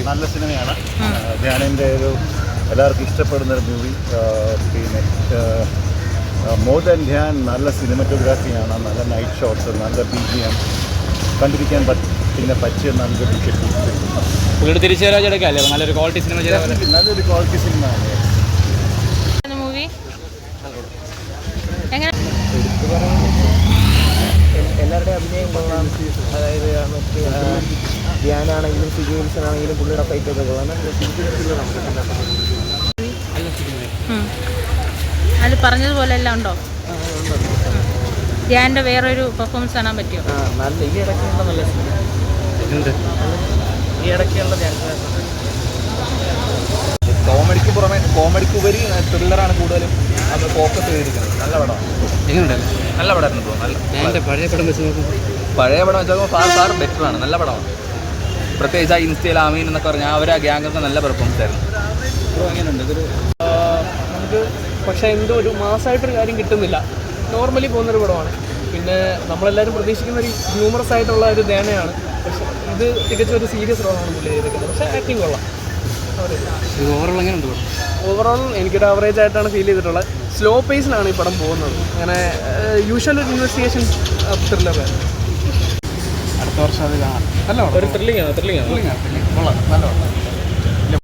നല്ല സിനിമയാണ്. ധ്യാനിൻ്റെ ഒരു എല്ലാവർക്കും ഇഷ്ടപ്പെടുന്ന ഒരു മൂവി. പിന്നെ മോർ ദാൻ ധ്യാൻ നല്ല സിനിമറ്റോഗ്രാഫിയാണ്, നല്ല നൈറ്റ് ഷോട്ട്സ്, നല്ല BGM, കണ്ടിരിക്കാൻ പറ്റിയ നല്ലൊരു പുള്ളിയുടെ തിരിച്ചുവരവല്ലേ നല്ലൊരു ക്വാളിറ്റി സിനിമ നല്ലൊരു ക്വാളിറ്റി സിനിമയാണ്. മൂവി എങ്ങനെ എല്ലാവരുടെയും അഭിനയം കൊള്ളാം. അതായത് മറ്റ് ധ്യാനാണെങ്കിലും സിജുവിൽസനാണെങ്കിലും പുള്ളിയുടെ ഫൈറ്റൊക്കെ കൊള്ളാം. അത് പറഞ്ഞതുപോലെ എല്ലാം ഉണ്ടോ? ധ്യാൻ്റെ വേറൊരു പെർഫോമൻസ് കാണാൻ പറ്റുമോ? നല്ല ഈ ഇടയ്ക്കുള്ള നല്ല സിനിമ, ഈ ഇടയ്ക്കുള്ള കോമഡിക്ക് പുറമെ കോമഡിക്കുപരി ത്രില്ലറാണ് കൂടുതലും അത് ഫോക്കസ് ചെയ്തിരിക്കുന്നത്. നല്ല പടമാണ്. എങ്ങനെയുണ്ടല്ലോ? നല്ല പടമായിരുന്നു തോന്നുന്നു. നല്ല പഴയ പടം വെച്ച് നോക്കുമ്പോൾ വെച്ച് നോക്കുമ്പോൾ ഫാർ ബെറ്ററാണ്. നല്ല പടമാണ്. പ്രത്യേകിച്ച് ആ ഇൻസ്റ്റയിൽ അമീൻ എന്നൊക്കെ പറഞ്ഞാൽ അവർ ആ ഗ്യാങ്ങൊക്കെ നല്ല പെർഫോമൻസ് ആയിരുന്നു. എങ്ങനെയുണ്ട് ഇതൊരു നമുക്ക് പക്ഷേ എന്തോ ഒരു മാസമായിട്ടൊരു കാര്യം കിട്ടുന്നില്ല. നോർമലി പോകുന്നൊരു പടമാണ്. പിന്നെ നമ്മളെല്ലാവരും പ്രതീക്ഷിക്കുന്ന ഒരു ഹ്യൂമറസ് ആയിട്ടുള്ള ഒരു ധ്യാനയാണ്. പക്ഷേ ഇത് തികച്ചും ഒരു സീരിയസ് റോളാണ് പുള്ളി ചെയ്തിരിക്കുന്നത്. പക്ഷേ ആക്ടിങ് കൊള്ളാം. ഓവറോൾ എങ്ങനെയുണ്ട്? ഓവറോൾ എനിക്കൊരു ആവറേജ് ആയിട്ടാണ് ഫീൽ ചെയ്തിട്ടുള്ളത്. സ്ലോ പേസിലാണ് ഈ പടം പോകുന്നത്. അങ്ങനെ യൂഷ്വൽ ഒരു ഇൻവെസ്റ്റിഗേഷൻ ത്രില്ലറാണ്. അടുത്ത വർഷം അത് കാണാം. നല്ല ഒരു ത്രില്ലിംഗ് ആണ്. കൊള്ളാം. നല്ല